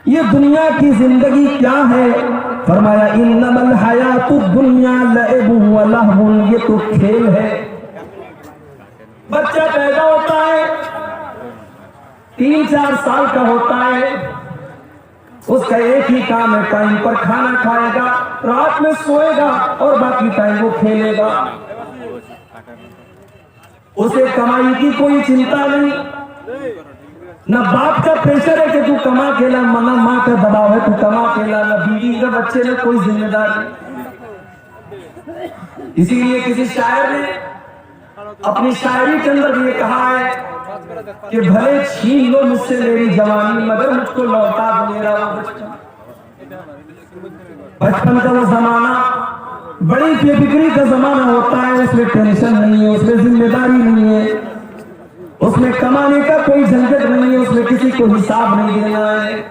یہ دنیا کی زندگی کیا ہے؟ فرمایا انما الحیات الدنیا لعب و لہو، یہ تو کھیل ہے۔ بچہ پیدا ہوتا ہے، 3-4 سال کا ہوتا ہے، اس کا ایک ہی کام ہے، ٹائم پر کھانا کھائے گا، رات میں سوئے گا اور باقی ٹائم وہ کھیلے گا۔ اسے کمائی کی کوئی چنتا نہیں، نہ باپ کا پریشر ہے کہ تو کما کے لا، نہ ماں کا دباؤ ہے تو کما کے لا، نہ بیوی کا بچے نے کوئی ذمہ داری۔ اسی لیے کسی شاعر نے اپنی شاعری کے اندر یہ کہا ہے کہ بھلے چھین لو مجھ سے میری جوانی، مگر مجھ کو لوٹا دو میرا وہ بچپن۔ بچپن کا وہ زمانہ بڑی بے فکری کا زمانہ ہوتا ہے، اس میں ٹینشن نہیں ہے، اس میں ذمہ داری نہیں ہے، اس میں کمانے کا کوئی جھنجٹ نہیں ہے، اس میں کسی کو حساب نہیں دینا ہے۔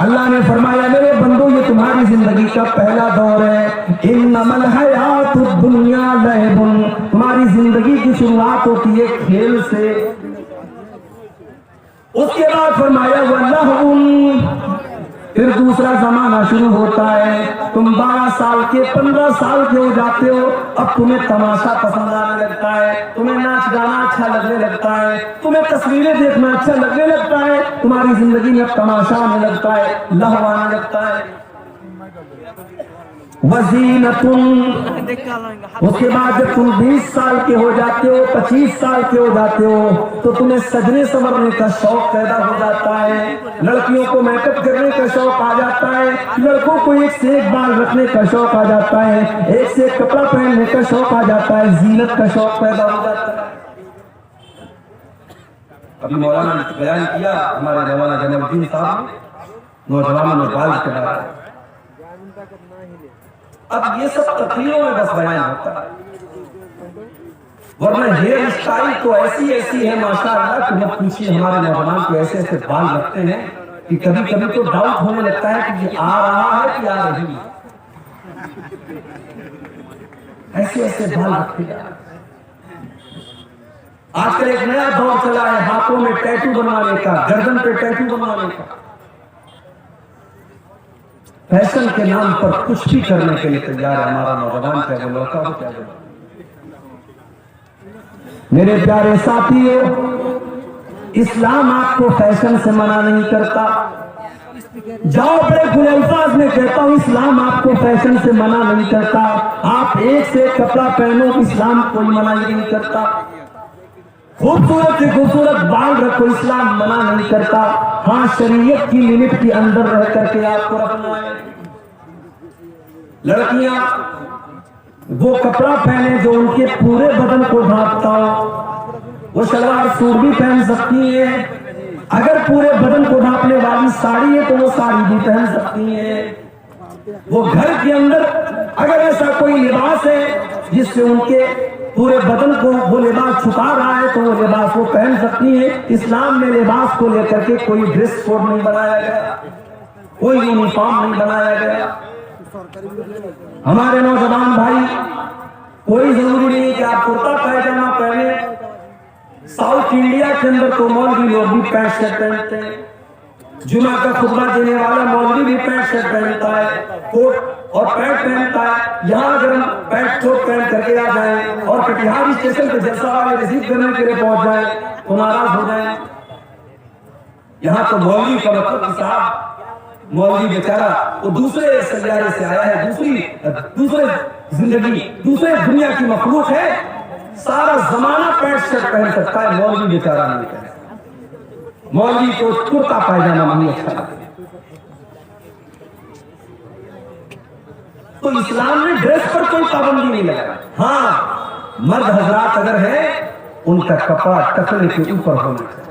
اللہ نے فرمایا میرے بندو یہ تمہاری زندگی کا پہلا دور ہے، انما الحیات الدنیا لعب، تمہاری زندگی کی شروعات ہوتی ہے کھیل سے۔ اس کے بعد فرمایا وَلَهْوٌ، پھر دوسرا زمانہ شروع ہوتا ہے، تم 12 سال کے 15 سال کے ہو جاتے ہو، اب تمہیں تماشا پسند آنے لگتا ہے، تمہیں ناچ گانا اچھا لگنے لگتا ہے، تمہیں تصویریں دیکھنا اچھا لگنے لگتا ہے، تمہاری زندگی میں اب تماشا آنے لگتا ہے، لہو آنے لگتا ہے۔ وزینتن، اس کے بعد جب تم 20 سال کے ہو جاتے ہو، 25 سال کے ہو جاتے ہو، تو تمہیں سجنے سنورنے کا شوق پیدا ہو جاتا ہے، لڑکیوں کو میک اپ کرنے کا شوق آ جاتا ہے، لڑکوں کو ایک سے ایک بال رکھنے کا شوق آ جاتا ہے، ایک سے ایک کپڑا پہننے کا شوق آ جاتا ہے، زینت کا شوق پیدا ہو جاتا ہے۔ ابھی مولانا نے بیان کیا ہمارے مولانا جناب الدین صاحب نے نوجوانوں میں بال کے بارے میں۔ اب یہ سب تقریروں میں بس بیان ہوتا ہے، ورنہ ہیئر اسٹائل تو ایسی ایسی ہے ماشاءاللہ کہ مت پوچھیے، ہمارے نوجوان کو ایسے ایسے بال رکھتے ہیں کہ کبھی کبھی تو ڈاؤٹ ہونے لگتا ہے کہ یہ آ رہا ہے کہ آ رہی ہے، ایسے ایسے بال رکھتے ہیں۔ آج کل ایک نیا دور چلا ہے ہاتھوں میں ٹیٹو بنوانے کا، گردن پہ ٹیٹو بنوانے کا، فیشن کے نام پر کچھ بھی کرنے کے لیے تیار ہے ہمارا نوجوان، چاہے وہ لڑکا ہو چاہے وہ۔ میرے پیارے ساتھیو، اسلام آپ کو فیشن سے منع نہیں کرتا، جاؤ بڑے کھلے الفاظ میں کہتا ہوں، اسلام آپ کو فیشن سے منع نہیں کرتا، آپ ایک سے ایک کپڑا پہنو، اسلام کوئی منع نہیں کرتا، خوبصورت سے خوبصورت بال رکھو، اسلام منع نہیں کرتا، ہاں شریعت کی لمٹ کے اندر رہ کر کے آپ کو رکھنا ہے۔ لڑکیاں وہ کپڑا پہنے جو ان کے پورے بدن کو ڈھانپتا ہو، وہ شلوار سوٹ بھی پہن سکتی ہیں، اگر پورے بدن کو ڈھانپنے والی ساڑی ہے تو وہ ساڑی بھی پہن سکتی ہیں، وہ گھر کے اندر اگر ایسا کوئی لباس ہے جس سے ان کے پورے بدن کو وہ لباس چھپا رہا ہے تو وہ لباس وہ پہن سکتی ہیں۔ اسلام میں لباس کو لے کر کے کوئی ڈریس کوڈ نہیں بنایا گیا، کوئی یونیفارم نہیں بنایا گیا۔ ہمارے نوجوان بھائی، کوئی ضروری نہیں کہ آپ کرتا پائجامہ پہنے، ساؤتھ انڈیا کے اندر تو مولوی لوگ بھی پینٹ شرٹ پہنتے ہیں، جمعہ کا خطبہ دینے والا مولوی بھی پینٹ شرٹ پہنتا ہے، کوٹ اور پینٹ پہنتا ہے۔ یہاں اگر ہم پینٹ کوٹ پہن کر کے آ جائیں اور کٹیہار اسٹیشن پہ جلسہ والے ریسیو کرنے کے لیے پہنچ جائیں تو ناراض ہو جائیں۔ یہاں تو مولوی کا مطلب صاحب، مولوی بیچارہ وہ دوسرے سیارے سے آیا ہے، دوسرے زندگی، دوسرے دنیا کی مخلوق ہے، سارا زمانہ پینٹ شرٹ پہن سکتا ہے، مولوی بیچارہ نہیں پہن سکتا، مولوی کو کرتا پائجامہ نہیں اچھا لگتا۔ تو اسلام نے ڈریس پر کوئی پابندی نہیں لگا، ہاں مرد حضرات اگر ہیں ان کا کپڑا ٹخنے کے اوپر ہونا چاہیے۔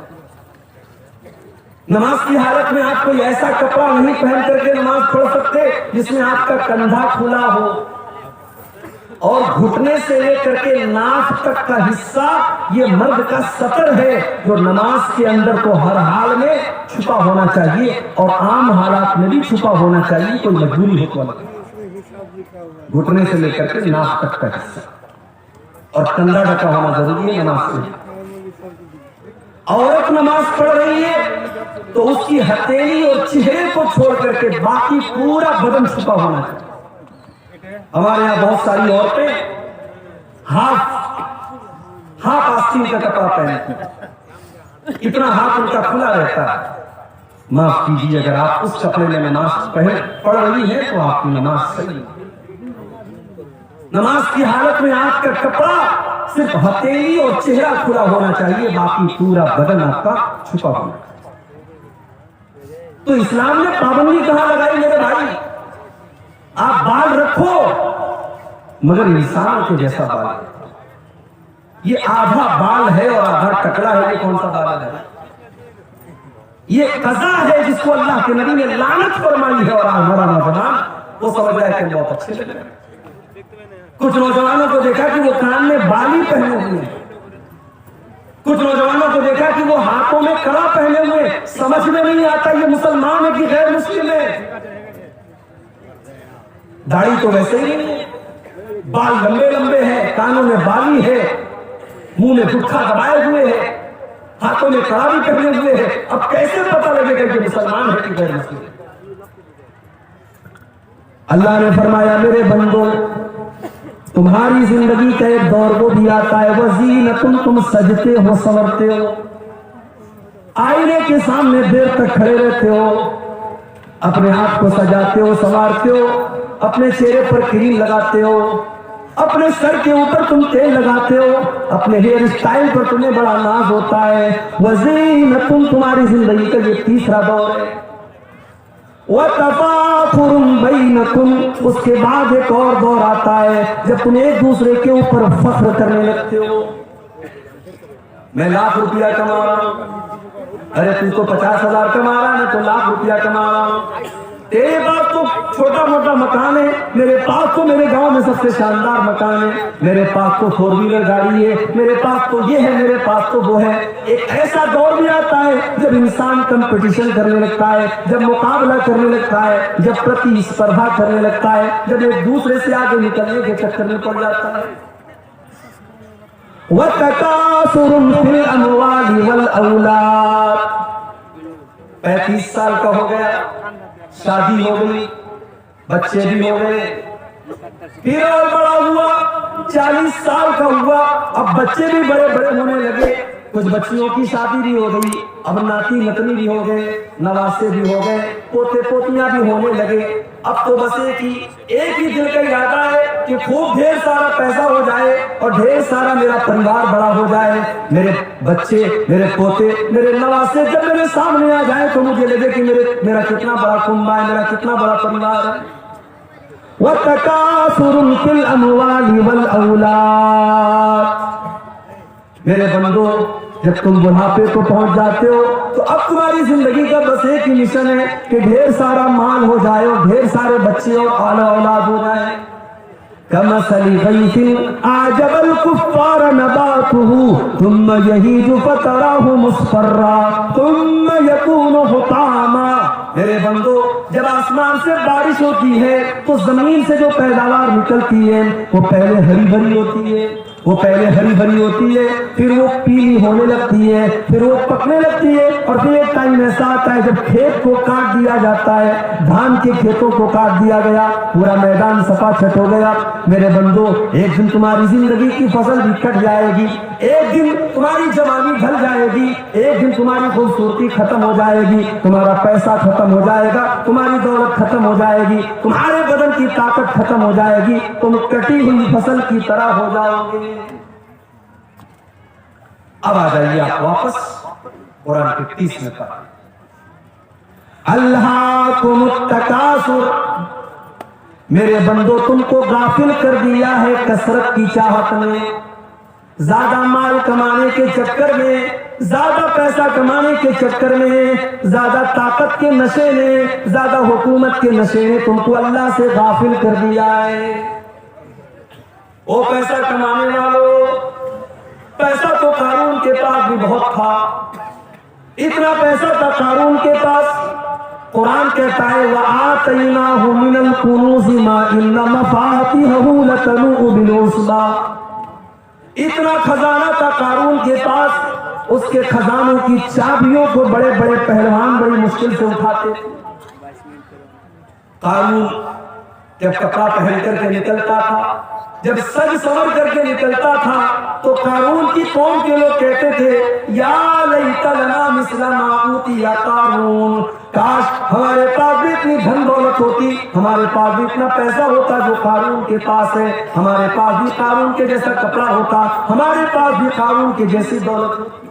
نماز کی حالت میں آپ کوئی ایسا کپڑا نہیں پہن کر کے نماز پڑھ سکتے جس میں آپ کا کندھا کھلا ہو اور گھٹنے سے لے کر کے ناک تک کا حصہ یہ مرد کا سطر ہے جو نماز کے اندر تو ہر حال میں چھپا ہونا چاہیے اور عام حالات میں بھی چھپا ہونا چاہیے، کوئی مجبوری ہو تو گھٹنے سے لے کر کے ناک تک کا حصہ اور کندھا ڈھکا ہونا ضروری ہے نماز میں۔ عورت نماز پڑھ رہی ہے تو اس کی ہتھیلی اور چہرے کو چھوڑ کر کے باقی پورا بدن چھپا ہونا چاہیے. ہمارے یہاں بہت ساری عورتیں ہاف آستین کا کپڑا پہنتی ہیں، اتنا ہاتھ ان کا کھلا رہتا ہے. معاف کیجیے، اگر آپ اس کپڑے میں نماز پڑھ رہی ہیں تو آپ کی نماز صحیح ہے. نماز کی حالت میں آپ کا کپڑا صرف ہتھیلی اور چہرہ کھلا ہونا چاہیے، باقی پورا بدن آپ کا چھپا ہونا چاہیے. تو اسلام نے پابندی کہاں لگائی میرے بھائی؟ آپ بال رکھو مگر انسانوں کے جیسا بال رکھو. یہ آدھا بال ہے اور آدھا ٹکڑا ہے، یہ کون سا بال ہے؟ یہ قضا ہے جس کو اللہ کے نبی نے لعنت فرمائی ہے. اور ہمارا نوجوان وہ سمجھ رہا ہے کہ بہت اچھے لگ رہے ہیں. کچھ نوجوانوں کو دیکھا کہ وہ کان میں بالی پہنے ہوئے ہیں، کچھ نوجوانوں کو دیکھا کہ وہ ہاتھوں میں کڑا پہنے ہوئے. سمجھ میں نہیں آتا یہ مسلمان ہے کہ غیر مسلم ہے. داڑھی تو ویسے ہی نہیں ہے، بال لمبے لمبے ہیں، کانوں میں بالی ہے، منہ میں گٹھا دبائے ہوئے ہے، ہاتھوں میں کڑا بھی پہنے ہوئے ہے. اب کیسے پتہ لگے گا کہ مسلمان ہے کہ غیر مسلم؟ اللہ نے فرمایا میرے بندو تمہاری زندگی کا ایک دور وہ بھی آتا ہے وزینتن، تم سجتے ہو سنورتے ہو، آئینے کے سامنے دیر تک کھڑے رہتے ہو، اپنے آپ کو سجاتے ہو سنوارتے ہو، اپنے چہرے پر کریم لگاتے ہو، اپنے سر کے اوپر تم تیل لگاتے ہو، اپنے ہیئر سٹائل پر تمہیں بڑا ناز ہوتا ہے. وزینتن تمہاری زندگی کا یہ تیسرا دور ہے. وَتَفَاخُرٌ بَيْنَكُمْ، اس کے بعد ایک اور دور آتا ہے جب تم ایک دوسرے کے اوپر فخر کرنے لگتے ہو. میں لاکھ روپیہ کما رہا ہوں، ارے تم تو 50,000 کما رہا ہے، میں تو لاکھ روپیہ کما رہا ہوں. تیرے پاس تو چھوٹا موٹا مکان ہے، میرے پاس تو میرے گاؤں میں سب سے شاندار مکان ہے، میرے پاس تو 4 ویلر گاڑی ہے، میرے پاس تو یہ ہے، میرے پاس تو وہ ہے. ایک ایسا دور بھی آتا ہے جب انسان کمپٹیشن کرنے لگتا ہے، جب مقابلہ کرنے لگتا ہے، جب پرتی اسپردھا کرنے لگتا ہے، جب ایک دوسرے سے آگے نکلنے کے چکر میں پڑ جاتا ہے. وَتَكَاثُرٌ فِي الْأَمْوَالِ وَالْأَوْلَادِ، 35 سال کا ہو گیا، شادی ہو گئی، بچے بھی ہو گئے، پھر اور بڑا ہوا، 40 سال کا ہوا، اب بچے بھی بڑے بڑے ہونے لگے، کچھ بچیوں کی شادی بھی ہو گئی، اب ناتی نتنی بھی ہو گئے، نواسے بھی ہو گئے، پوتے پوتیاں بھی ہونے لگے. اب تو بس ایک ہی دل کا ارادہ ہے کہ خوب ڈھیر سارا پیسہ ہو جائے اور ڈھیر سارا میرا پریوار بڑا ہو جائے، میرے بچے، میرے پوتے، میرے نواسے جب میرے سامنے آ جائیں تو مجھے لگے کہ میرا کتنا بڑا کنبہ ہے، میرا کتنا بڑا پریوار ہے. وَتَكَاثُرٌ فِي الْأَمْوَالِ وَالْأَوْلَادِ، میرے بندو جب تم بڑھاپے کو پہنچ جاتے ہو تو اب تمہاری زندگی کا بس ایک ہی مشن ہے کہ ڈھیر سارا مال ہو جائے اور ڈھیر سارے بچے اور اعلیٰ اولاد ہو جائے. كَمَثَلِ غَيْثٍ أَعْجَبَ الْكُفَّارَ نَبَاتُهُ ثُمَّ يَهِيجُ فَتَرَاهُ مُصْفَرًّا ثُمَّ يَكُونُ حُطَامًا. میرے بندو جب آسمان سے بارش ہوتی ہے تو زمین سے جو پیداوار نکلتی ہے وہ پہلے ہری بھری ہوتی ہے، وہ پہلے ہری بھری ہوتی ہے، پھر وہ پیلی ہونے لگتی ہے، پھر وہ پکنے لگتی ہے، اور پھر ایک ٹائم ایسا آتا ہے جب کھیت کو کاٹ دیا جاتا ہے، دھان کے کھیتوں کو کاٹ دیا گیا، پورا میدان صفا چھٹ ہو گیا. میرے بندو ایک دن تمہاری زندگی کی فصل بھی کٹ جائے گی، ایک دن تمہاری جوانی ڈھل جائے گی، ایک دن تمہاری خوبصورتی ختم ہو جائے گی، تمہارا پیسہ ختم ہو جائے گا، تمہاری دولت ختم ہو جائے گی، تمہارے بدن کی طاقت ختم ہو جائے گی، تم کٹی ہوئی فصل کی طرح ہو جاؤ گے. اب آ جائیے آپ واپس قرآن کے 30 پارہ. الہاکم التکاثر، میرے بندو تم کو غافل کر دیا ہے کثرت کی چاہت نے، زیادہ مال کمانے کے چکر میں، زیادہ پیسہ کمانے کے چکر میں، زیادہ طاقت کے نشے نے، زیادہ حکومت کے نشے نے تم کو اللہ سے غافل کر دیا ہے. وہ پیسہ کمانے والوں، پیسہ تو قارون کے پاس بھی بہت تھا، اتنا پیسہ تھا قارون کے پاس، قرآن کہتا ہے وَآتَيْنَاهُ مِنَ الْكُنُوزِ مَا إِنَّ مَفَاتِحَهُ لَتَنُوءُ بِالْعُصْبَةِ. اتنا خزانہ تھا قارون کے پاس، اس کے خزانوں کی چابیوں کو بڑے بڑے پہلوان، بڑی مشکل سے اٹھاتے تھے۔ قارون جب کپڑا پہن کر کے نکلتا تھا، جب سج سور کر کے نکلتا تھا، تو قارون کی قوم کے لوگ کہتے تھے یا لیت لنا مثل ما اوتی یا قارون، کاش ہمارے پاس بھی اتنی دھن دولت ہوتی، ہمارے پاس بھی اتنا پیسہ ہوتا جو قارون کے پاس ہے، ہمارے پاس بھی قارون کے جیسا کپڑا ہوتا، ہمارے پاس بھی قارون کے جیسی دولت ہوتی۔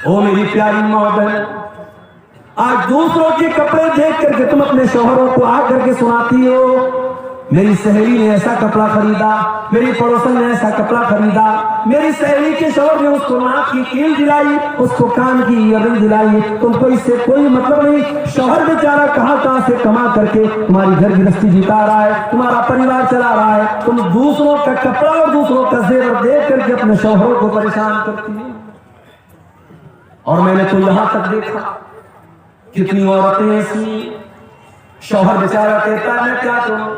او میری پیاری ماں بہن، آج دوسروں کے کپڑے دیکھ کر کے تم اپنے شوہروں کو آ کر کے سناتی ہو میری سہیلی نے ایسا کپڑا خریدا، میری پڑوسن نے ایسا کپڑا خریدا، میری سہیلی کے شوہر نے اس کو ناک کی کیل دلائی، اس کو کان کی ایئرنگ دلائی۔ تم کو اس سے کوئی مطلب نہیں، شوہر بیچارہ کہاں سے کما کر کے تمہاری گھر گرہستی جتا رہا ہے، تمہارا پریوار چلا رہا ہے، تم دوسروں کا کپڑا اور دوسروں کا زیور دیکھ کر کے اپنے شوہروں کو پریشان کرتی ہو۔ اور میں نے تو یہاں تک دیکھا کتنی عورتیں ایسی، شوہر بیچارہ کہتا ہے میں کیا کروں،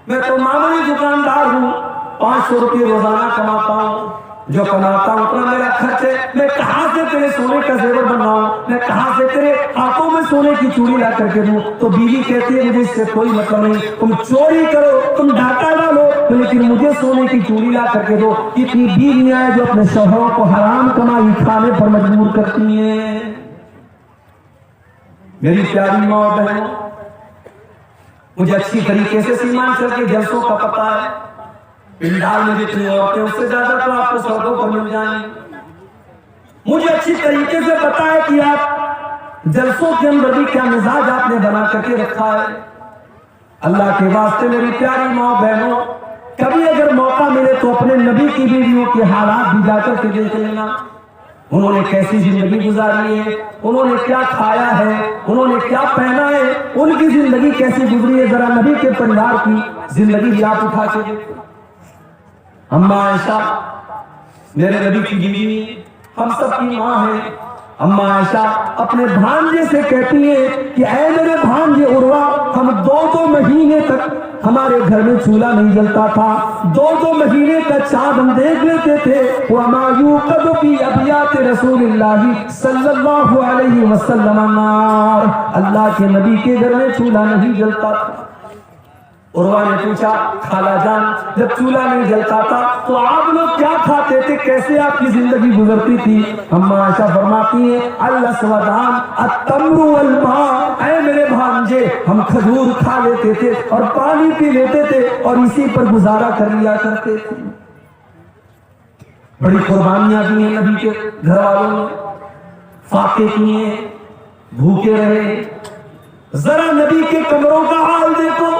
میں تو معمولی دکاندار ہوں، 500 روپے روزانہ کماتا ہوں، جو کماتا ہوں اتنا میرا خرچ ہے، میں کہاں سے تیرے سونے کا زیور بنواؤں، میں کہاں سے تیرے ہاتھوں میں سونے کی چوڑی لا کر کے دوں۔ تو بیوی کہتی ہے مجھے اس سے کوئی مطلب نہیں، تم چوری کرو، تم ڈاکہ ڈالو، لیکن مجھے سونے کی چوڑی لا کر کے دو۔ اتنی بیویاں ہیں جو اپنے شوہروں کو حرام کمائی کھانے پر مجبور کرتی ہیں۔ میری پیاری ماں اور بہنوں، مجھے اچھی طریقے سے سیمانچل کے جلسوں کا پتہ ہے، پنڈال میں جتنی عورتیں اس سے زیادہ تو آپ کو سڑکوں پر مل جائیں گی۔ مجھے اچھی طریقے سے پتہ ہے کہ آپ جلسوں کے اندر بھی کیا مزاج آپ نے بنا کر کے رکھا ہے۔ اللہ کے واسطے میری پیاری ماں بہنوں، کبھی اگر موقع ملے تو اپنے نبی کی بیویوں کے حالات بھی جا کر کے دیکھ لینا، انہوں نے کیسی زندگی گزاری ہے، انہوں نے کیا کھایا ہے، انہوں نے کیا پہنا ہے، ان کی زندگی کیسی گزری ہے، ذرا نبی کے پریوار کی زندگی بھی آپ اٹھا کے دیکھیں۔ اماں عائشہ میرے نبی کی بیوی، ہم سب کی ماں ہے۔ اماں عائشہ اپنے بھانجے سے کہتی ہیں کہ اے میرے بھانجے عروہ، ہم 2 مہینے تک ہمارے گھر میں چولہا نہیں جلتا تھا، 2 مہینے کا چاند ہم دیکھ لیتے تھے۔ وَمَا يُوقَدُ فِي أَبْيَاتِ رَسُولِ اللَّهِ صلی اللہ علیہ وسلم النار، اللہ کے نبی کے گھر میں چولہا نہیں جلتا تھا۔ عروہ نے پوچھا خالہ جان، جب چولہا نہیں جلتا تھا تو آپ لوگ کیا کھاتے تھے، کیسے آپ کی زندگی گزرتی تھی؟ اماں عائشہ فرماتی ہیں الاسودان التمر والماء، اے میرے بھانجے ہم کھجور کھا لیتے تھے اور پانی پی لیتے تھے اور اسی پر گزارا کر لیا کرتے تھے۔ بڑی قربانیاں دی ہیں نبی کے گھر والوں نے، فاقے کیے، بھوکے رہے۔ ذرا نبی کے کمروں کا حال دیکھو۔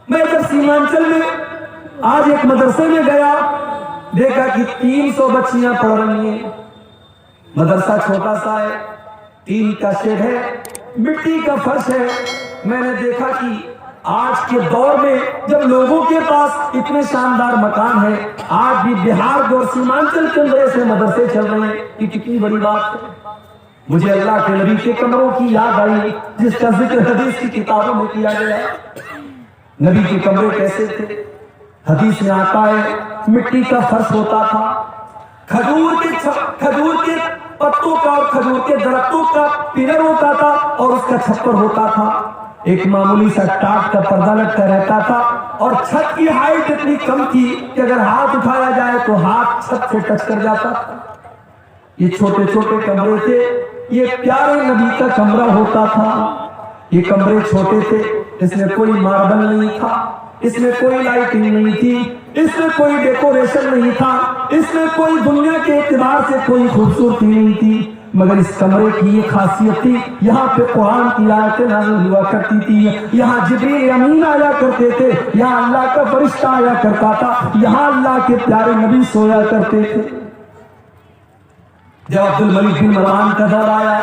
میں جب سیمانچل میں آج ایک مدرسے میں گیا، دیکھا کہ 300 بچیاں پڑھ رہی ہیں، مدرسہ چھوٹا سا ہے، ٹین کا شیڈ ہے، مٹی کا فرش ہے۔ میں نے دیکھا کہ آج کے دور میں جب لوگوں کے پاس اتنے شاندار مکان ہیں، آج بھی بہار اور سیمانچل کے اندر ایسے مدرسے چل رہے ہیں، یہ کتنی بڑی بات ہے۔ مجھے اللہ کے نبی کے کمروں کی یاد آئی جس کا ذکر حدیث کی کتابوں میں کیا گیا ہے۔ نبی کے کمرے کیسے تھے؟ حدیث میں آتا ہے مٹی کا فرش ہوتا تھا، کھجور کے پتوں کا اور کھجور کے درختوں کا پلر ہوتا تھا اور اس کا چھپر ہوتا تھا، ایک معمولی سا ٹاٹ کا پردہ لٹکا رہتا تھا اور چھت کی ہائٹ اتنی کم تھی کہ اگر ہاتھ اٹھایا جائے تو ہاتھ چھت سے ٹچ کر جاتا تھا۔ یہ چھوٹے چھوٹے کمرے تھے، یہ پیارے نبی کا کمرہ ہوتا تھا۔ یہ کمرے چھوٹے تھے، اس میں کوئی ماربل نہیں تھا، اس میں کوئی لائٹنگ نہیں تھی، اس میں کوئی ڈیکوریشن نہیں تھا، اس میں کوئی دنیا کے اعتبار سے کوئی خوبصورتی نہیں تھی، مگر اس کمرے کی یہ خاصیت تھی یہاں پہ قرآن کی آیتیں نازل ہوا کرتی تھی، یہاں جبریل امین آیا کرتے تھے، یہاں اللہ کا فرشتہ آیا کرتا تھا، یہاں اللہ کے پیارے نبی سویا کرتے تھے۔ جب عبد الملک بن مروان کا دور آیا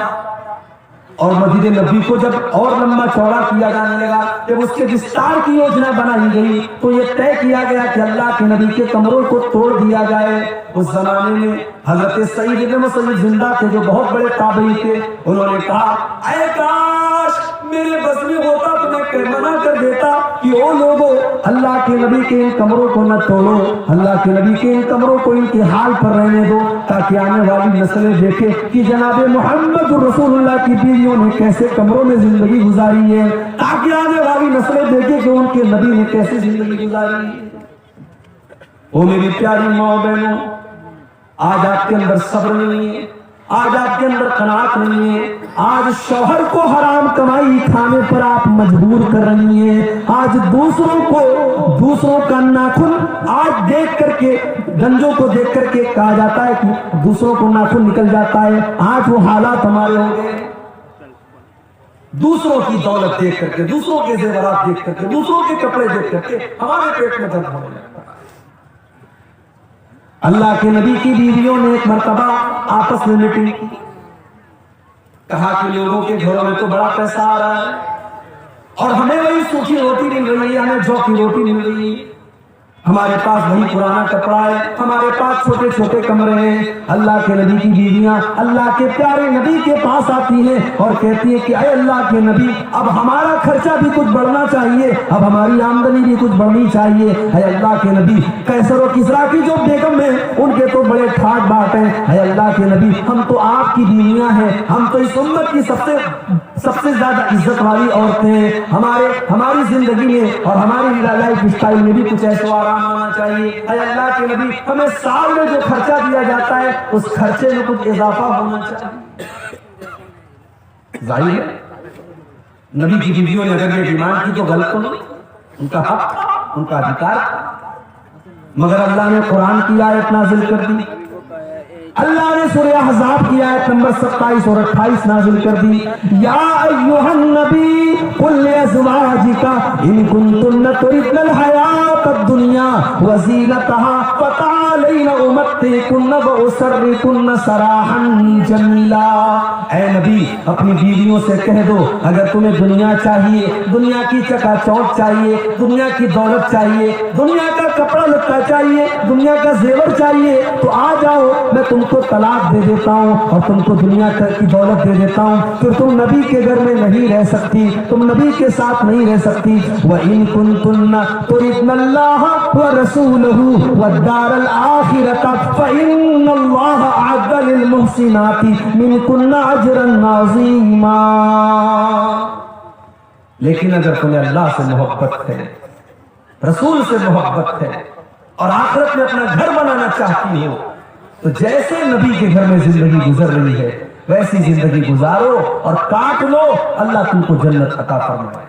اور مسجد نبی کو جب اور لمبا چوڑا کیا جانے لگا، جب اس کے وستار کی یوجنا بنائی گئی تو یہ طے کیا گیا کہ اللہ کے نبی کے کمروں کو توڑ دیا جائے۔ اس زمانے میں حضرت سعید بن مسیب زندہ تھے جو بہت بڑے تابعی تھے، انہوں نے کہا اے کاش میرے بس میں ہوتا تو میں منع کر دیتا کہ او لوگو اللہ کے نبی کے ان کمروں کو نہ توڑو، اللہ کے نبی کے ان کمروں کو ان کے حال پر رہنے دو، تاکہ آنے والی نسلیں دیکھیں کہ جناب محمد رسول اللہ کی بیویوں نے کیسے کمروں میں زندگی گزاری ہے، تاکہ آنے والی نسلیں دیکھیں کہ ان کے نبی نے کیسے زندگی گزاری ہے۔ او میری پیاری ماں بہنوں، آج آپ کے اندر صبر نہیں ہے، آج آپ کے اندر قناعت نہیں ہے، آج شوہر کو حرام کمائی کھانے پر آپ مجبور کر رہی ہیں، آج دوسروں کا ناخن آج دیکھ کر کے گنجوں کو دیکھ کر کے کہا جاتا ہے کہ دوسروں کو ناخن نکل جاتا ہے، آج وہ حالات ہمارے ہو گئے، دوسروں کی دولت دیکھ کر کے، دوسروں کے زیورات دیکھ کر کے، دوسروں کے کپڑے دیکھ کر کے ہمارے پیٹ میں درد ہونے لگتا ہے۔ اللہ کے نبی کی بیویوں نے ایک مرتبہ آپس میں میٹنگ کی، کہا کہ لوگوں کے گھروں میں تو بڑا پیسہ آ رہا ہے اور ہمیں وہی سوکھی روٹی مل رہی ہے، ہمیں جو کی روٹی مل رہی ہے، ہمارے پاس وہی پرانا کپڑا ہے، ہمارے پاس چھوٹے چھوٹے کمرے ہیں۔ اللہ کے نبی کی بیویاں اللہ کے پیارے نبی کے پاس آتی ہیں اور کہتی ہیں کہ اے اللہ کے نبی، اب ہمارا خرچہ بھی کچھ بڑھنا چاہیے، اب ہماری آمدنی بھی کچھ بڑھنی چاہیے۔ اے اللہ کے نبی، قیصر و کسریٰ کی جو بیگم ہیں ان کے تو بڑے ٹھاٹ باٹ ہیں، اے اللہ کے نبی ہم تو آپ کی بیویاں ہیں، ہم تو اس امت کی سب سے زیادہ عزت والی عورتیں ہیں، ہماری زندگی میں اور ہماری لائف اسٹائل میں بھی کچھ ایسا آرام ہونا چاہیے۔ اے اللہ کے نبی ہمیں سال میں جو خرچہ دیا جاتا ہے اس خرچے میں کچھ اضافہ ہونا چاہیے۔ ظاہر ہے نبی کی بیویوں نے اگر یہ ڈیمانڈ کی تو غلط نہیں، ان کا حق تھا، ان کا ادھیکار تھا، مگر اللہ نے قرآن کی آیت نازل کر دی، اللہ نے سورہ احزاب کی آیت نمبر 27 اور 28 نازل کر دی، یا ایھا النبی قل لازواجک ان کنتن تردن الحیاۃ الدنیا وزینتها فتعالین امتعکن واسرحکن سراحا جمیلا۔ اے نبی اپنی بیویوں سے کہہ دو اگر تمہیں دنیا چاہیے، دنیا کی چکا چوک چاہیے، دنیا کی دولت چاہیے، دنیا کا کپڑا لتا چاہیے، دنیا کا زیور چاہیے تو آ جاؤ، میں تم کو طلاق دے دیتا ہوں اور تم کو دنیا کی دولت دے دیتا ہوں، پھر تم نبی کے گھر میں نہیں رہ سکتی، تم نبی کے ساتھ نہیں رہ سکتی۔ وَإِن كُنتُنَّ تُرِدْنَ اللَّهَ وَرَسُولَهُ وَالدَّارَ الْآخِرَةَ فَإِنَّ اللَّهَ أَعَدَّ لِلْمُحْسِنَاتِ مِنكُنَّ أَجْرًا عَظِيمًا۔ لیکن اگر تمہیں اللہ سے محبت ہے، رسول سے محبت ہے اور آخرت میں اپنا گھر بنانا چاہتی ہو تو جیسے نبی کے گھر میں زندگی گزر رہی ہے ویسی زندگی گزارو اور کاٹ لو، اللہ تم کو جنت عطا فرمائے۔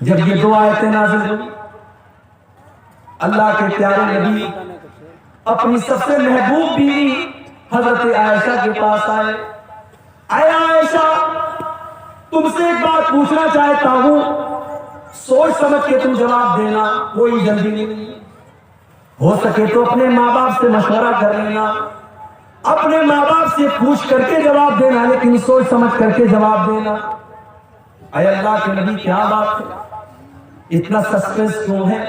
جب یہ دو آیتیں نازل ہوئی، اللہ کے پیارے نبی اپنی سب سے محبوب بیوی حضرت عائشہ کے پاس آئے، اے عائشہ تم سے ایک بات پوچھنا چاہتا ہوں، سوچ سمجھ کے تم جواب دینا، کوئی جلدی نہیں، ہو سکے تو اپنے ماں باپ سے مشورہ کر لینا، اپنے ماں باپ سے پوچھ کر کے جواب دینا، لیکن سوچ سمجھ کر کے جواب دینا۔ اے اللہ کے نبی کیا بات ہے، اتنا سسپینس کیوں ہے،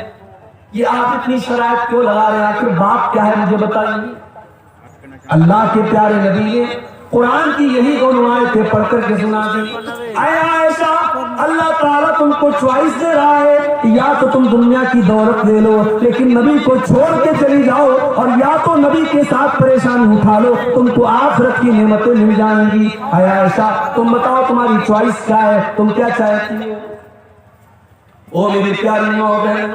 یہ آپ اتنی شرائط کیوں لگا رہے ہیں، آخر بات کیا ہے مجھے بتائیے۔ اللہ کے پیارے نبی نے قرآن کی یہی دونوں آیتیں پڑھ کر کے سنا دی، اے عائشہ اللہ تعالیٰ تم کو چوائس دے رہا ہے، یا تو تم دنیا کی دولت لے لو لیکن نبی کو چھوڑ کے چلی جاؤ، اور یا تو نبی کے ساتھ پریشانی اٹھا لو، تم کو آخرت کی نعمتیں مل جائیں گی۔ اے عائشہ تم بتاؤ تمہاری چوائس کیا ہے، تم کیا چاہتی ہو؟ او میری پیاری ماں بہن،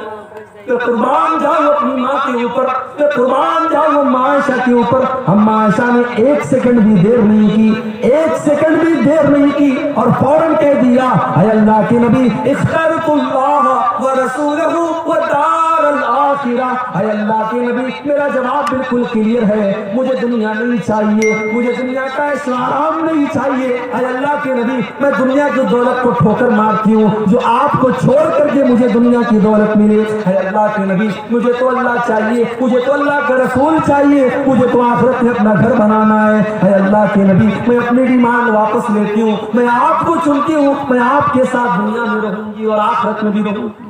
کہ قربان جاؤ اپنی ماں کے اوپر، کہ قربان جاؤ ماں عائشہ کے اوپر۔ ہم ماں عائشہ نے ایک سیکنڈ بھی دیر نہیں کی، ایک سیکنڈ بھی دیر نہیں کی اور فوراً کہہ دیا، اے اللہ کے نبی اخترت اللہ ورسولہ والدار الآخرہ۔ اے اللہ کے نبی میرا جواب بالکل کلیئر ہے، مجھے دنیا نہیں چاہیے، مجھے دنیا کا اسلام نہیں چاہیے۔ اے اللہ کے نبی میں دنیا کی دولت کو ٹھوکر مارتی ہوں جو آپ کو چھوڑ کر کے مجھے دنیا کی دولت ملے۔ اے اللہ کے نبی مجھے تو اللہ چاہیے، مجھے تو اللہ کا رسول چاہیے، مجھے تو آخرت میں اپنا گھر بنانا ہے۔ اے اللہ کے نبی میں اپنی ڈیمانڈ واپس لیتی ہوں، میں آپ کو چنتی ہوں، میں آپ کے ساتھ دنیا میں رہوں گی اور آخرت میں بھی رہوں گی۔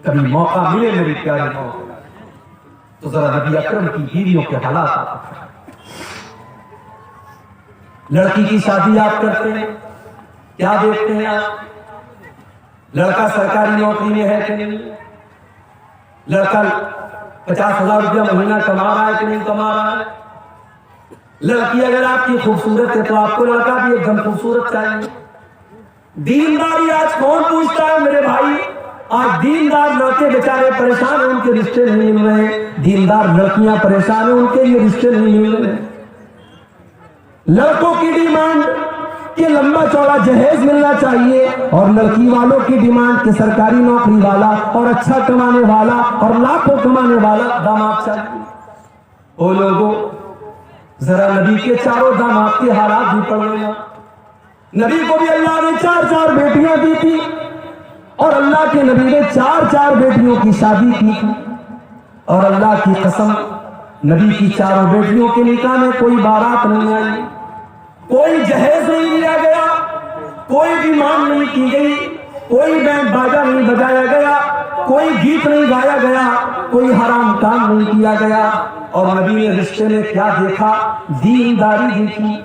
کبھی موقع ملے میری پیاری موقع تو ذرا نبی اکرم کی بیویوں کے حالات آپ، لڑکی کی شادی آپ کرتے ہیں، کیا دیکھتے ہیں آپ؟ لڑکا سرکاری نوکری میں ہے کہ نہیں؟ لڑکا 50,000 روپیہ مہینہ کما رہا ہے کہ نہیں کما رہا ہے؟ لڑکی اگر آپ کی خوبصورت ہے تو آپ کو لڑکا بھی ایک دم خوبصورت چاہیے۔ دینداری آج کون پوچھتا ہے میرے بھائی؟ آج دیندار لڑکے بیچارے پریشان ہیں، ان کے رشتے نہیں مل رہے ہیں۔ دیندار لڑکیاں پریشان ہیں، ان کے لیے رشتے نہیں مل رہے ہیں۔ لڑکوں کی ڈیمانڈ کہ لمبا چوڑا جہیز ملنا چاہیے، اور لڑکی والوں کی ڈیمانڈ کہ سرکاری نوکری والا اور اچھا کمانے والا اور لاکھوں کمانے والا داماد چاہیے۔ او لوگوں، ذرا نبی کے چاروں داماد کے حالات بھی پڑھ لینا۔ نبی کو بھی اللہ نے 4 بیٹیاں دی تھی، اور اللہ کے نبی نے 4 بیٹیوں کی شادی کی تھی، اور اللہ کی قسم نبی کی 4 بیٹیوں کے نکاح میں کوئی بارات نہیں آئی، کوئی جہیز نہیں لیا گیا، کوئی ڈیمانڈ نہیں کی گئی، کوئی بینڈ باجا نہیں بجایا گیا، کوئی گیت نہیں گایا گیا، کوئی حرام کام نہیں کیا گیا۔ اور نبی نے رشتے میں کیا دیکھا؟ دینداری دیکھی۔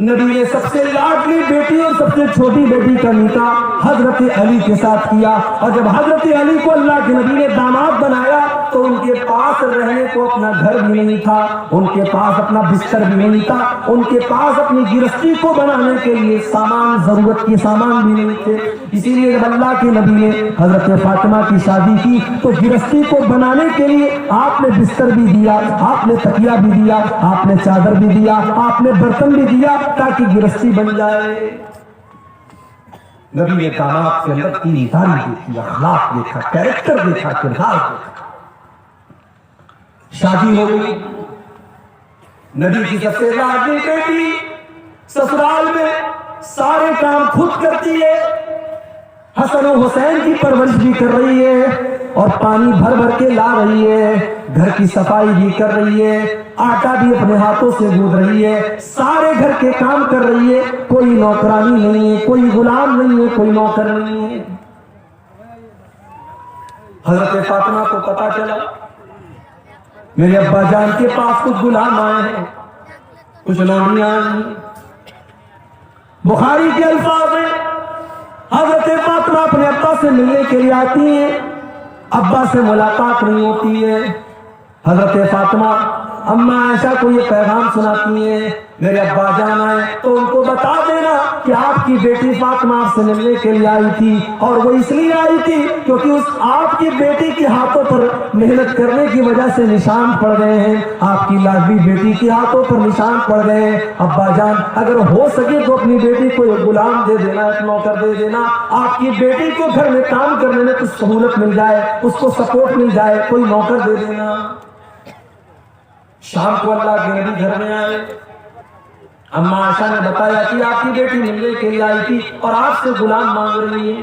نبی نے سب سے لاڈلی بیٹی اور سب سے چھوٹی بیٹی کا نکاح حضرت علی کے ساتھ کیا، اور جب حضرت علی کو اللہ کے نبی نے داماد بنایا تو ان کے پاس رہنے کو اپنا گھر بھی نہیں تھا، ان کے پاس اپنا بستر بھی نہیں تھا، ان کے پاس اپنی گرستی کو بنانے کے لیے سامان، ضرورت کے سامان بھی نہیں تھے۔ اسی لیے جب اللہ کے نبی نے حضرت فاطمہ کی شادی کی تو گرستی کو بنانے کے لیے آپ نے بستر بھی دیا، آپ نے تکیہ بھی دیا، آپ نے چادر بھی دیا، آپ نے برتن بھی دیا تاکہ گرستی بن جائے۔ نبی نے داماد کے اندر دینداری دیکھی، اخلاق دیکھا، کیریکٹر دیکھا، کردار دیکھا۔ شادی ہو گئی، نبی کی سب سے لاڈلی بیٹی سسرال میں سارے کام خود کرتی ہے، حسن و حسین کی پرورش بھی کر رہی ہے، اور پانی بھر بھر کے لا رہی ہے، گھر کی صفائی بھی کر رہی ہے، آٹا بھی اپنے ہاتھوں سے گوندھ رہی ہے، سارے گھر کے کام کر رہی ہے، کوئی نوکرانی نہیں ہے، کوئی غلام نہیں ہے، کوئی نوکر نہیں ہے۔ حضرت فاطمہ کو پتا چلا میرے ابا جان کے پاس کچھ غلام آئے ہیں، کچھ لونڈیاں آئی ہیں۔ بخاری کے الفاظ ہیں، حضرت فاطمہ اپنے ابا سے ملنے کے لیے آتی ہیں، ابا سے ملاقات نہیں ہوتی ہے۔ حضرت فاطمہ اما عائشہ کو یہ پیغام سناتی ہیں، میرے ابا جان آئے تو ان کو بتا دینا کہ آپ کی بیٹی فاطمہ آپ سے ملنے کے لیے آئی تھی، اور وہ اس لیے آئی تھی کیونکہ اس آپ کی بیٹی کے ہاتھوں پر محنت کرنے کی وجہ سے نشان پڑ گئے ہیں، آپ کی لاڈلی بیٹی کے ہاتھوں پر نشان پڑ گئے ہیں۔ ابا جان اگر ہو سکے تو اپنی بیٹی کو ایک غلام دے دینا، ایک نوکر دے دینا، آپ کی بیٹی کو گھر میں کام کرنے میں کچھ سہولت مل جائے، اس کو سپورٹ مل جائے، کوئی نوکر دے دینا۔ شام کو اللہ کے نبی گھر میں آئے، اما عائشہ نے بتایا کہ آپ کی بیٹی ملنے کے لیے آئی تھی اور آپ سے غلام مانگ رہی ہے۔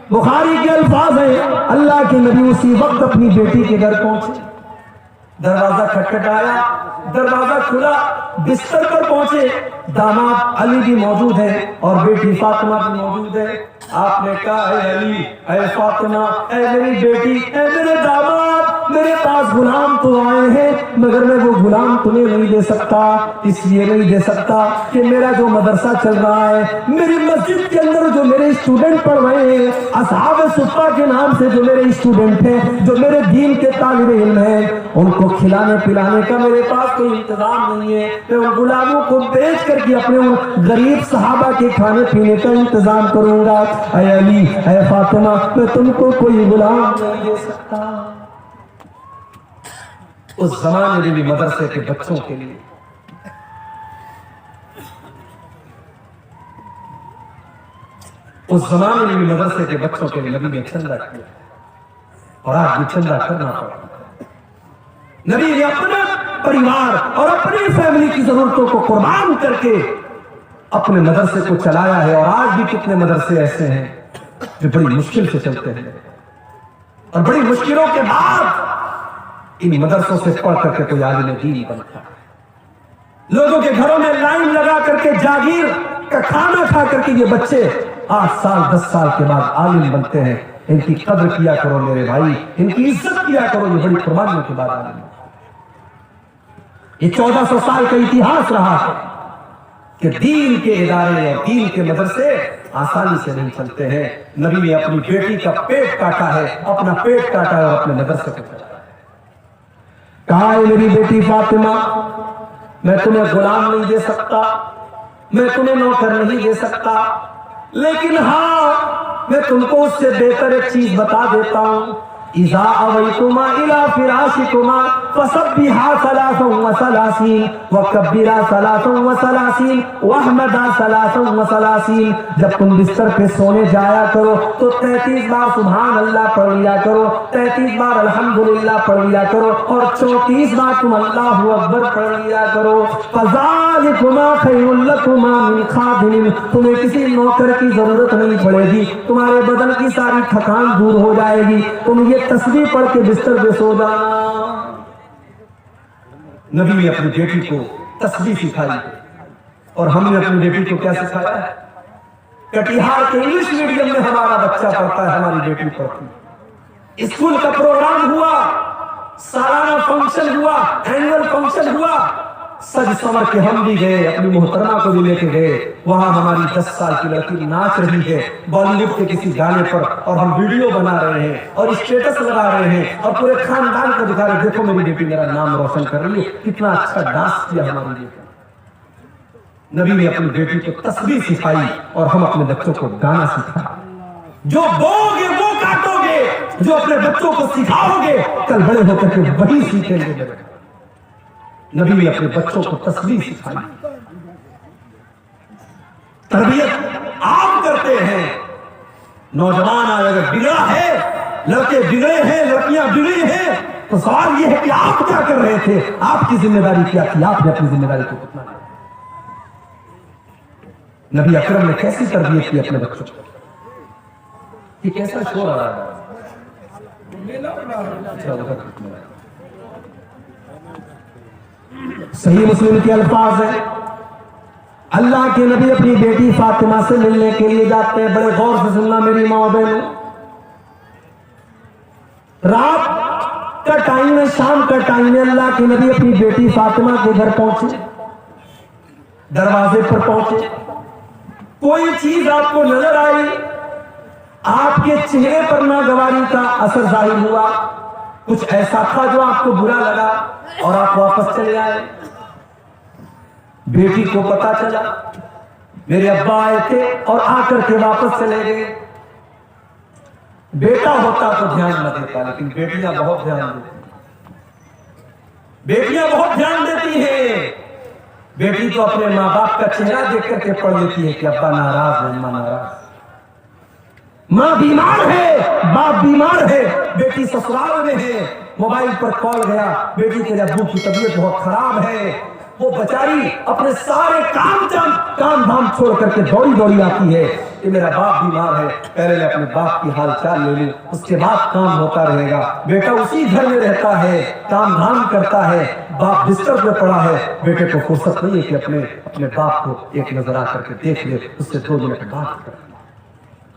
بخاری کے الفاظ ہیں، اللہ کے نبی اسی وقت اپنی بیٹی کے گھر پہنچے، دروازہ کھٹکھٹایا، دروازہ کھلا، بستر پر پہنچے، داماد علی بھی موجود ہے اور بیٹی فاطمہ بھی موجود ہے۔ آپ نے کہا اے علی، اے فاطمہ، اے میری بیٹی، اے میرے داماد، میرے پاس غلام تو آئے ہیں مگر میں وہ غلام تمہیں نہیں دے سکتا، اس لیے نہیں دے سکتا کہ میرا جو مدرسہ چل رہا ہے، میری مسجد کے اندر جو میرے اسٹوڈنٹ پڑھ رہے ہیں، اصحاب صفہ کے نام سے جو میرے اسٹوڈنٹ ہیں، جو میرے دین کے طالب علم ہیں، ان کو کھلانے پلانے کا میرے پاس کوئی انتظام نہیں ہے۔ میں ان غلاموں کو بیچ کر کے اپنے ان غریب صحابہ کے کھانے پینے کا انتظام کروں گا۔ اے علی، اے فاطمہ، میں تم کو کوئی غلام نہیں دے سکتا۔ اس زمانے میں بھی مدرسے کے بچوں کے لیے مدرسے کے بچوں کے لیے نبی نے چندہ کیا، اور آج بھی چندہ کرنا پڑتا۔ نبی نے اپنا پریوار اور اپنی فیملی کی ضرورتوں کو قربان کر کے اپنے مدرسے کو چلایا ہے، اور آج بھی کتنے مدرسے ایسے ہیں جو بڑی مشکل سے چلتے ہیں، اور بڑی مشکلوں کے بعد ان مدرسوں سے پڑھ کر کے کوئی عالم دین بنتا ہے۔ لوگوں کے گھروں میں لائن لگا کر کے جاگیر کا کھانا کھا کر کے یہ بچے 8 سال 10 سال کے بعد عالم بنتے ہیں۔ ان کی قدر کیا کرو میرے بھائی، ان کی عزت کیا کرو، یہ بڑی قربانیوں کے بعد عالم بنتے ہیں۔ یہ 1400 سال کا اتہاس رہا ہے کہ دین کے ادارے اور دین کے مدرسے آسانی سے نہیں چلتے ہیں. نبی نے اپنی بیٹی کا پیٹ کاٹا ہے, اپنا پیٹ کاٹا ہے اور اپنے مدرسے کو چلایا. کہا ہے میری بیٹی فاطمہ, میں تمہیں غلام نہیں دے سکتا, میں تمہیں نوکر نہیں دے سکتا, لیکن ہاں میں تم کو اس سے بہتر ایک چیز بتا دیتا ہوں. اذا اویتما الى فراشکما فسبحا 33 وکبرا 33 واحمدا 33. جب تم بستر پہ سونے جایا کرو تو 33 بار سبحان اللہ پڑھ لیا کرو, 33 بار الحمدللہ پڑھ لیا کرو, اور 34 بار تم اللہ اکبر پڑھ لیا کرو. فذالکما خیر لکما من خادم, تمہیں کسی نوکر کی ضرورت نہیں پڑے گی, تمہارے بدن کی ساری تھکان دور ہو جائے گی, تم یہ تسبیح پڑھ کے بستر پہ سو جانا. نبی نے اپنی بیٹی کو تسبیح سکھائی, اور ہم نے اپنی بیٹی کو کیا سکھایا ہے؟ کٹیہار کے انگلش میڈیم میں ہمارا بچہ پڑھتا ہے, ہماری بیٹی پڑھتی ہے. اسکول کا پروگرام ہوا, سالانہ فنکشن ہوا, اینول فنکشن ہوا, سج سمر کے ہم بھی گئے, اپنی محترمہ کو بھی لے کے گئے. وہاں ہماری 10 سال کی لڑکی ناچ رہی ہے بالی ووڈ کے کسی گانے پر, اور ہم ویڈیو بنا رہے ہیں اور اسٹیٹس لگا رہے ہیں اور پورے خاندان کو دکھا رہے ہیں, دیکھو میری بیٹی میرا نام روشن کر رہی ہے, کتنا اچھا ڈانس کیا ہماری بیٹی. نبی نے اپنی بیٹی کو تسبیح سکھائی اور ہم اپنے بچوں کو گانا سکھایا. جو بوؤ گے وہ کاٹو گے, جو اپنے بچوں کو سکھاؤ گے کل بڑے ہو کر کے وہی سیکھیں گے. نبی نے اپنے بچوں کو تسبیح سکھائی. تربیت آپ کرتے ہیں. نوجوان اگر بگڑا ہے, لڑکے بگڑے ہیں, لڑکیاں بگڑی ہیں, تو سوال یہ ہے کہ آپ کیا کر رہے تھے, آپ کی ذمہ داری کیا تھی, آپ نے اپنی ذمہ داری کو کتنا لیا. نبی اکرم نے کیسی تربیت کی اپنے بچوں کو. یہ کیسا شور آ رہا ہے؟ صحیح مسلم کے الفاظ ہیں, اللہ کے نبی اپنی بیٹی فاطمہ سے ملنے کے لیے جاتے ہیں. بڑے غور سے سننا میری ماں بہنوں, رات کا ٹائم ہے, شام کا ٹائم ہے, اللہ کے نبی اپنی بیٹی فاطمہ کے گھر پہنچے. دروازے پر پہنچے, کوئی چیز آپ کو نظر آئی, آپ کے چہرے پر ناگواری کا اثر ظاہر ہوا, کچھ ایسا تھا جو آپ کو برا لگا اور آپ واپس چلے آئے. بیٹی کو پتا چلا میرے ابا آئے تھے اور آ کر کے واپس چلے گئے. بیٹا ہوتا تو دھیان نہ دیتا, لیکن بیٹیاں بہت دھیان دیتی ہیں. بیٹیاں بہت دھیان دیتی ہیں. بیٹی تو اپنے ماں باپ کا چہرہ دیکھ کر کے پڑھ لیتی ہے کہ ابا ناراض ہے, اماں ناراض, ماں بیمار ہے, باپ بیمار ہے, بیٹی سسرال میں ہے, موبائل پر کال گیا, بیٹی کے ابو کی طبیعت بہت خراب ہے, وہ بیچاری اپنے سارے کام دھام چھوڑ کر کے دوڑی دوڑی آتی ہے کہ میرا باپ بیمار ہے, پہلے میں اپنے باپ کی حال چال لے لوں, اس کے بعد کام ہوتا رہے گا. بیٹا اسی گھر میں رہتا ہے, کام دھام کرتا ہے, باپ بستر پہ پڑا ہے, بیٹے کو فرصت نہیں ہے کہ اپنے باپ کو ایک نظر آ کر کے دیکھ لے, اس سے 2 منٹ بات کر.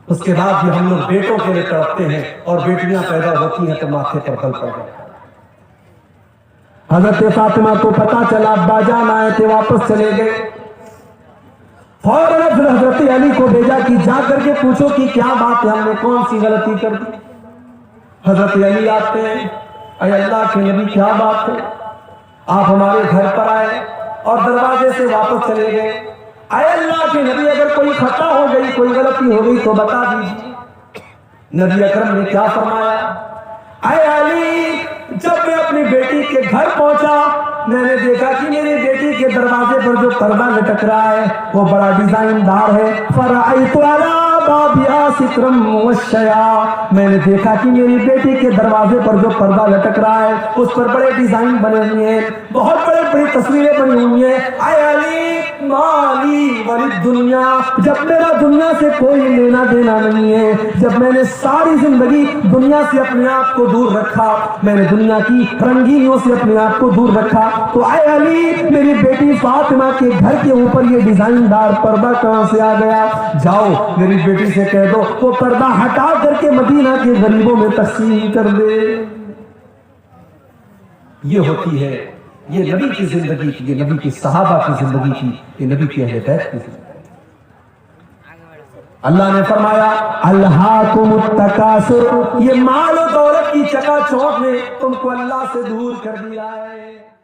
اس کے بعد بھی ہم لوگ بیٹوں کے لیے تڑپتے ہیں, اور بیٹیاں پیدا ہوتی ہیں تو ماتھے پر بل پڑ جاتا ہے. حضرت فاطمہ کو پتا چلا ابا جان آئے تھے, واپس چلے گئے. فوراً پھر حضرت علی کو بھیجا کہ جا کر کے پوچھو کہ کیا بات ہے, ہم نے کون سی غلطی کر دی. حضرت علی آتے ہیں, اے اللہ کے نبی کیا بات ہے, آپ ہمارے گھر پر آئے اور دروازے سے واپس چلے گئے. اے اللہ کے نبی اگر کوئی خطا ہو گئی, کوئی غلطی ہو گئی تو بتا دیجیے. نبی اکرم نے کیا فرمایا, اے علی جب میں اپنی بیٹی کے گھر پہنچا میں نے دیکھا کہ میری بیٹی کے دروازے پر جو پردہ لٹک رہا ہے وہ بڑا ڈیزائن دار ہے. فرأیت علی بابہا سترا وشیا, میں نے دیکھا کہ میری بیٹی کے دروازے پر جو پردہ لٹک رہا ہے اس پر بڑے ڈیزائن بنے ہوئے ہیں, بہت بڑی تصویریں بنی ہوئی ہیں. اے علی مالی وللدنیا, جب میرا دنیا سے کوئی لینا دینا نہیں ہے, جب میں نے ساری زندگی دنیا سے اپنے آپ کو دور رکھا, میں نے دنیا کی رنگینیوں سے اپنے آپ کو دور رکھا, تو اے علی میری بیٹی فاطمہ کے گھر کے اوپر یہ ڈیزائن دار پردہ کہاں سے آ گیا؟ جاؤ میری بیٹی سے کہہ دو وہ پردہ ہٹا کر کے مدینہ کے غریبوں میں تقسیم کر دے. یہ ہوتی ہے, یہ نبی کی زندگی کی, یہ نبی کی صحابہ کی زندگی کی, یہ نبی کی اہل بیت کی زندگی. اللہ نے فرمایا الہاکم التکاثر، یہ مال و دولت کی چکا چوند نے تم کو اللہ سے دور کر دیا ہے۔